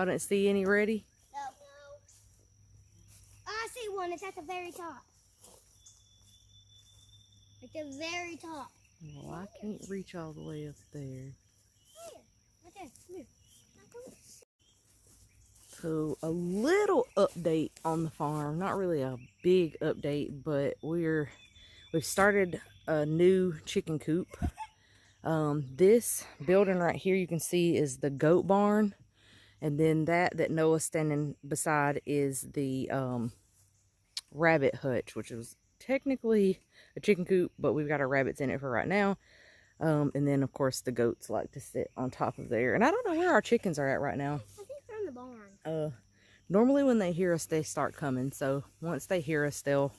Y'all didn't see any ready? No. Oh, I see one. It's at the very top. At the very top. Well, I can't reach all the way up there. Here. Right there. Come here. So a little update on the farm. Not really a big update, but we've started a new chicken coop. This building right here you can see is the goat barn, and then that Noah's standing beside is the rabbit hutch, which is technically a chicken coop, but we've got our rabbits in it for right now. And then of course the goats like to sit on top of there, and I don't know where our chickens are at right now. I think they're in the barn. Normally when they hear us they start coming, so once they hear us they'll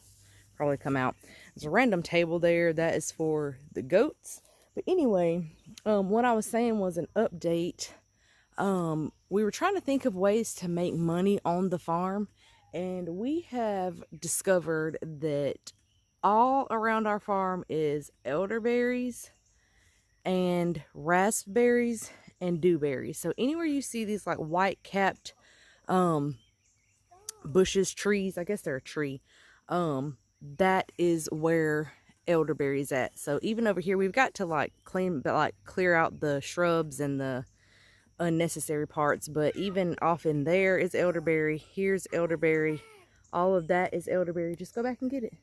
probably come out. There's a random table there that is for the goats. But anyway, what I was saying was an update. We were trying to think of ways to make money on the farm, and we have discovered that all around our farm is elderberries and raspberries and dewberries. So anywhere you see these like white capped bushes, trees, I guess they're a tree, that is where elderberries at. So even over here we've got to like clear out the shrubs and the unnecessary parts, but even off in there is elderberry. Here's elderberry. All of that is elderberry. Just go back and get it.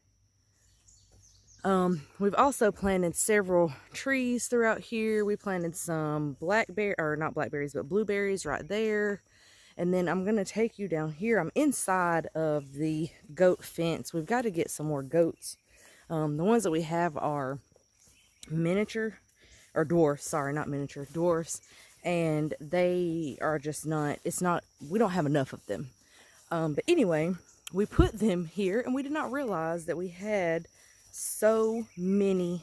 We've also planted several trees throughout here. We planted some blackberry, or not blackberries, but blueberries right there. And then I'm going to take you down here. I'm inside of the goat fence. We've got to get some more goats. The ones that we have are miniature, or dwarfs, sorry, not miniature, dwarfs. And they are just not, we don't have enough of them. But anyway, we put them here and we did not realize that we had so many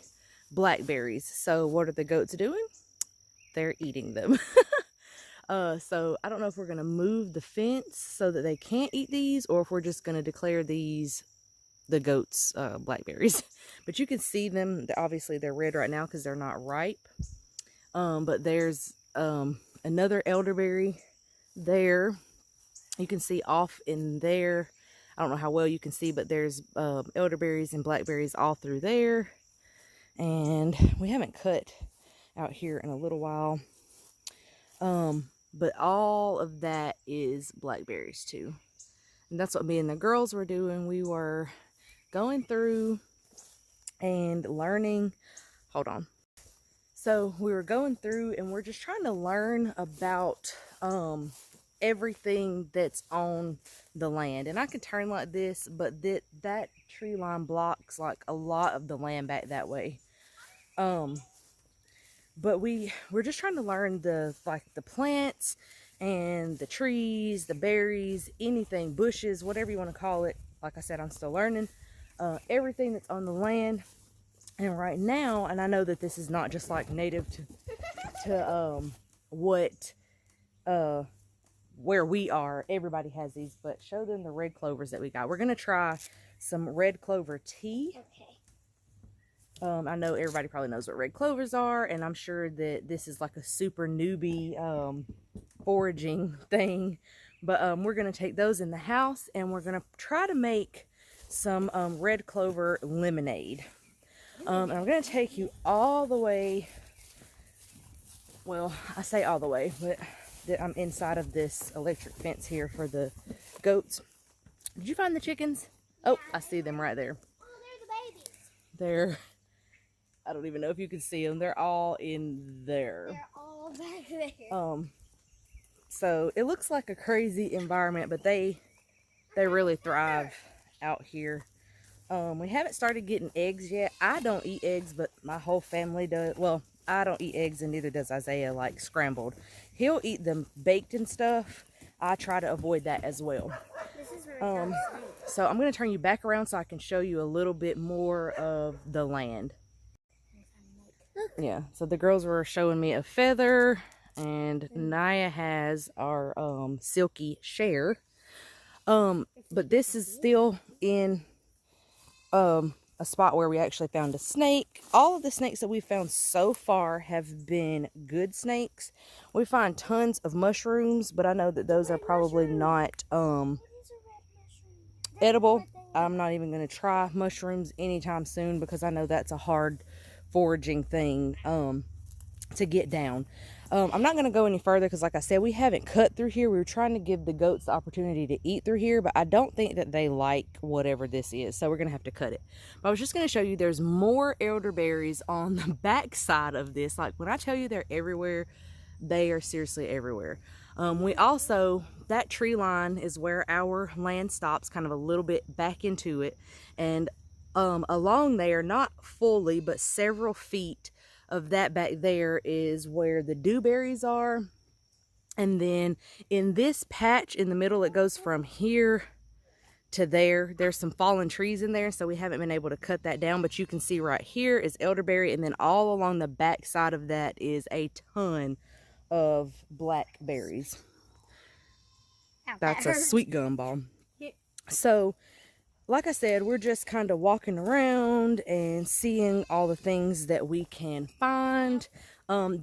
blackberries. So what are the goats doing? They're eating them. So I don't know if we're going to move the fence so that they can't eat these, or if we're just going to declare these the goats blackberries. But you can see them. Obviously they're red right now because they're not ripe. But there's another elderberry there. You can see off in there. I don't know how well you can see, but there's elderberries and blackberries all through there. And we haven't cut out here in a little while. But all of that is blackberries too. And that's what me and the girls were doing. We were going through and learning. Hold on. So we were going through and we're just trying to learn about everything that's on the land. And I could turn like this, but that tree line blocks like a lot of the land back that way. But we're just trying to learn the plants and the trees, the berries, anything, bushes, whatever you want to call it. Like I said, I'm still learning everything that's on the land. And right now, and I know that this is not just like native to where we are, everybody has these, but show them the red clovers that we got. We're gonna try some red clover tea. Okay. I know everybody probably knows what red clovers are, and I'm sure that this is like a super newbie foraging thing. But we're going to take those in the house, and we're going to try to make some red clover lemonade. And I'm going to take you all the way, well, I say all the way, but I'm inside of this electric fence here for the goats. Did you find the chickens? Oh, I see them right there. Oh, they're the babies. They're... I don't even know if you can see them. They're all in there. They're all back there. So it looks like a crazy environment, but they really thrive out here. We haven't started getting eggs yet. I don't eat eggs, but my whole family does. Well, I don't eat eggs, and neither does Isaiah, like scrambled. He'll eat them baked and stuff. I try to avoid that as well. This is really so I'm going to turn you back around so I can show you a little bit more of the land. Yeah, so the girls were showing me a feather, and Naya has our silky share. But this is still in a spot where we actually found a snake. All of the snakes that we've found so far have been good snakes. We find tons of mushrooms, but I know that those are probably not edible. I'm not even going to try mushrooms anytime soon because I know that's a hard foraging thing to get down. I'm not going to go any further because, like I said, we haven't cut through here. We were trying to give the goats the opportunity to eat through here, but I don't think that they like whatever this is, so we're going to have to cut it. But I was just going to show you there's more elderberries on the back side of this. Like, when I tell you they're everywhere, they are seriously everywhere. We also, that tree line is where our land stops, kind of a little bit back into it, and along there, not fully, but several feet of that back there is where the dewberries are. And then in this patch in the middle, it goes from here to there. There's some fallen trees in there, so we haven't been able to cut that down, but you can see right here is elderberry, and then all along the back side of that is a ton of blackberries. That's a sweet gumball. So like I said, we're just kind of walking around and seeing all the things that we can find.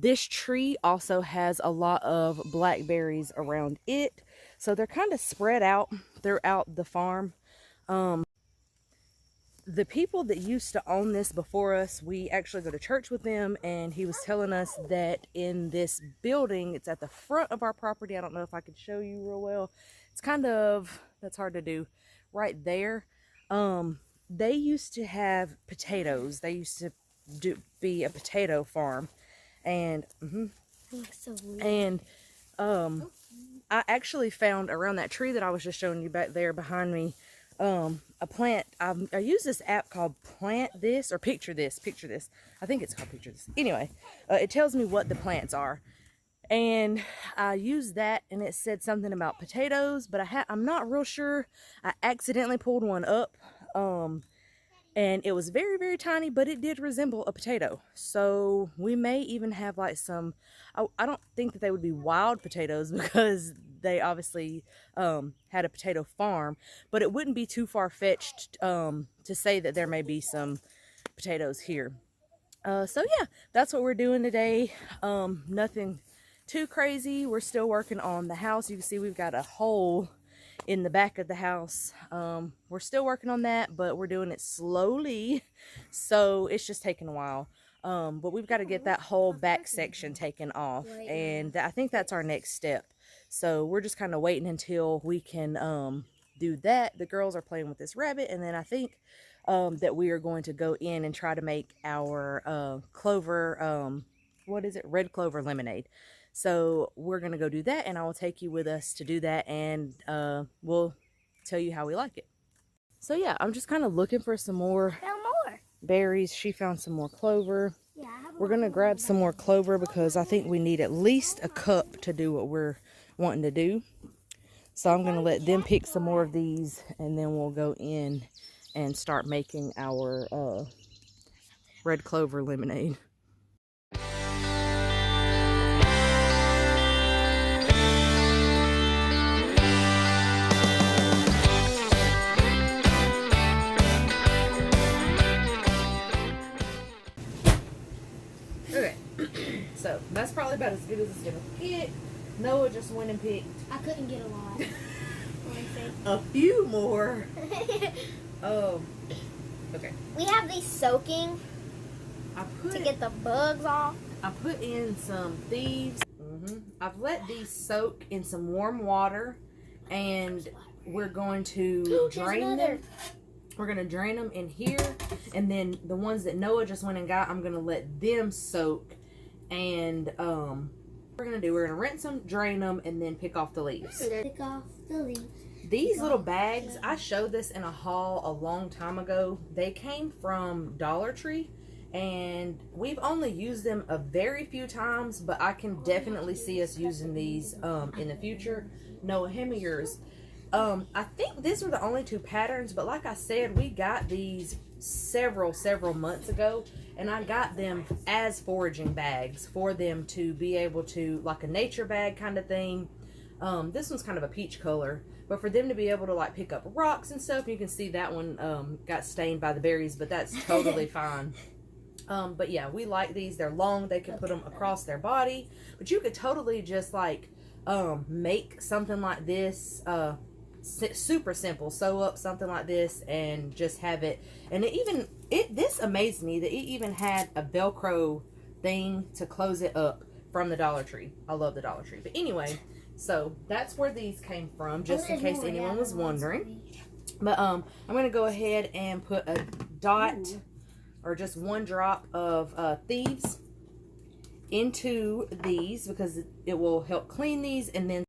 This tree also has a lot of blackberries around it, so they're kind of spread out throughout the farm. The people that used to own this before us, we actually go to church with them, and he was telling us that in this building, it's at the front of our property. I don't know if I could show you real well. It's kind of, that's hard to do, right there. They used to have potatoes. They used to be a potato farm, and I actually found around that tree that I was just showing you back there behind me, a plant. I use this app called Plant This or Picture This. I think it's called Picture This. Anyway, it tells me what the plants are. And I used that, and it said something about potatoes, but I'm not real sure. I accidentally pulled one up, and it was very, very tiny, but it did resemble a potato. So we may even have like some, I don't think that they would be wild potatoes because they obviously had a potato farm, but it wouldn't be too far-fetched to say that there may be some potatoes here. So yeah, that's what we're doing today. Nothing too crazy. We're still working on the house. You can see we've got a hole in the back of the house. We're still working on that, but we're doing it slowly, so it's just taking a while. But we've got to get that whole back section taken off, and I think that's our next step. So we're just kind of waiting until we can do that. The girls are playing with this rabbit, and then I think that we are going to go in and try to make our clover, what is it, red clover lemonade. So we're going to go do that, and I will take you with us to do that, and we'll tell you how we like it. So yeah, I'm just kind of looking for some more berries. She found some more clover. Yeah, we're going to grab some more clover because I think we need at least a cup to do what we're wanting to do. So I'm going to let them pick some more of these, and then we'll go in and start making our red clover lemonade. So that's probably about as good as it's gonna get. Noah just went and picked. I couldn't get a lot. A few more. Okay. We have these soaking to get the bugs off. I put in some thieves. I've let these soak in some warm water, and we're going to drain them. We're going to drain them in here, and then the ones that Noah just went and got, I'm going to let them soak. And we're going to rinse them, drain them, and then pick off the leaves. Pick off the leaves. These little bags, I showed this in a haul a long time ago. They came from Dollar Tree, and we've only used them a very few times, but I can definitely see us using these in the future. Noah, hand me yours. I think these were the only two patterns, but like I said, we got these several months ago, and I got them as foraging bags for them to be able to, like a nature bag kind of thing. This one's kind of a peach color, But for them to be able to like pick up rocks and stuff, you can see that one got stained by the berries, but that's totally fine. But yeah, we like these. They're long. They can put them across their body. But you could totally just like make something like this super simple. Sew up something like this and just have it. And this amazed me that it even had a Velcro thing to close it up from the Dollar Tree. I love the Dollar Tree. But anyway, so that's where these came from, just in case anyone was wondering. But I'm going to go ahead and put a dot or just one drop of thieves into these because it will help clean these. And then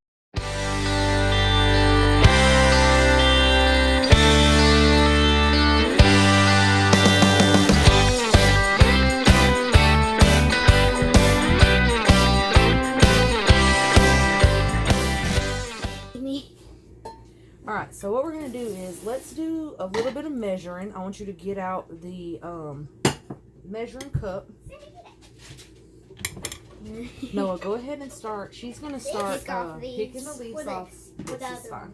alright, so what we're going to do is let's do a little bit of measuring. I want you to get out the measuring cup. Noah, go ahead and start. She's going to start picking the leaves off. This is fine.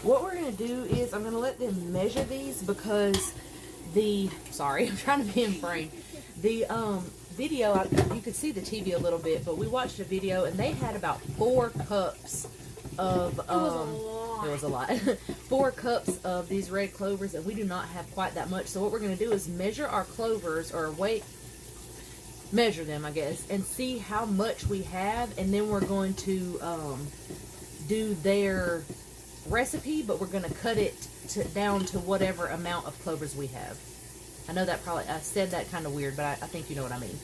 What we're going to do is I'm going to let them measure these because sorry, I'm trying to be in frame. The video, you could see the TV a little bit, but we watched a video and they had about 4 cups of it was a lot 4 cups of these red clovers, and we do not have quite that much. So what we're going to do is measure our clovers, or measure them, I guess, and see how much we have, and then we're going to do their recipe, but we're going to cut it down to whatever amount of clovers we have. I know that I said that kind of weird, but I think you know what I mean.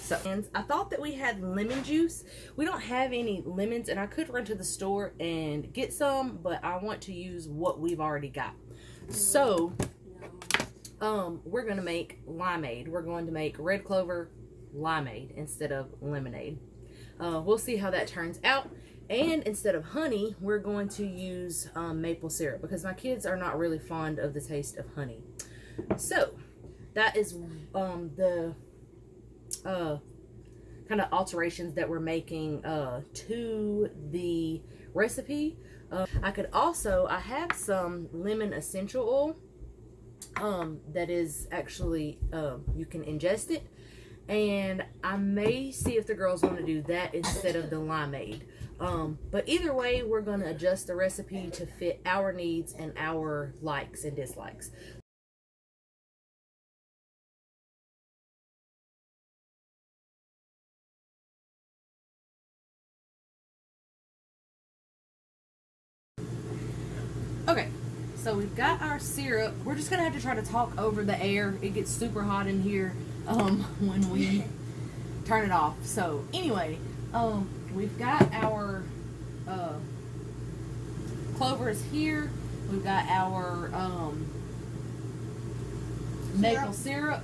So, and I thought that we had lemon juice. We don't have any lemons, and I could run to the store and get some, but I want to use what we've already got. So, we're going to make limeade. We're going to make red clover limeade instead of lemonade. We'll see how that turns out. And instead of honey, we're going to use maple syrup because my kids are not really fond of the taste of honey. So, that is the kind of alterations that we're making to the recipe. I have some lemon essential oil that is actually, you can ingest it, and I may see if the girls want to do that instead of the limeade. But either way, we're going to adjust the recipe to fit our needs and our likes and dislikes. Okay, so we've got our syrup. We're just going to have to try to talk over the air. It gets super hot in here when we turn it off. So anyway, we've got our clovers here. We've got our maple syrup.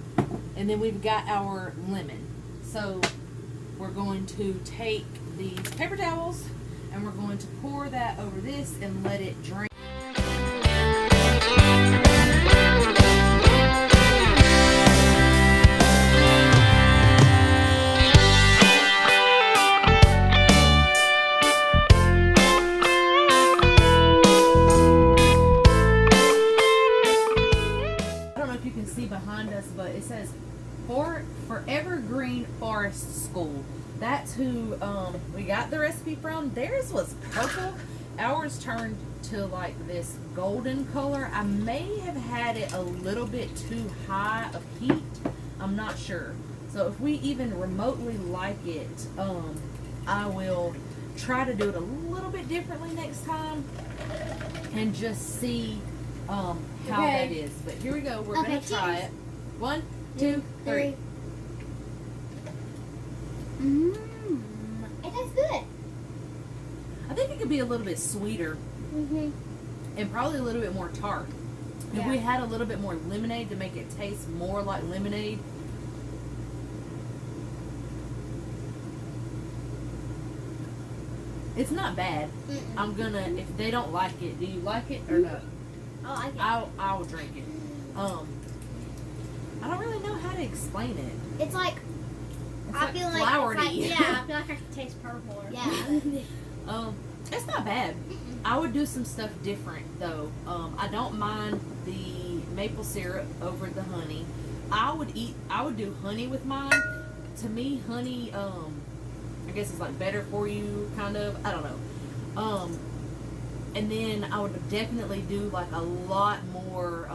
And then we've got our lemon. So we're going to take these paper towels and we're going to pour that over this and let it drain. But it says Forever Green Forest School. That's who we got the recipe from. Theirs was purple. Ours turned to like this golden color. I may have had it a little bit too high of heat. I'm not sure. So if we even remotely like it, I will try to do it a little bit differently next time and just see how that is. But here we go. We're going to try it. 1, 2, 3. It tastes good. I think it could be a little bit sweeter and probably a little bit more tart. If we had a little bit more lemonade to make it taste more like lemonade. It's not bad. I'm gonna, if they don't like it, do you like it or no? I like it. I'll drink it. I don't really know how to explain it. It's like, I feel like flowery. I feel like I can taste purple. Yeah. It's not bad. I would do some stuff different though. I don't mind the maple syrup over the honey. I would do honey with mine. To me, honey, I guess it's like better for you, kind of. I don't know. And then I would definitely do like a lot more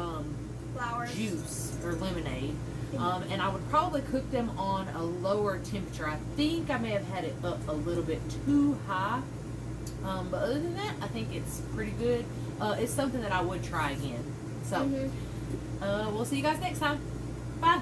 Flowers. juice or lemonade. And I would probably cook them on a lower temperature. I think I may have had it up a little bit too high. But other than that, I think it's pretty good. It's something that I would try again. So, we'll see you guys next time. Bye.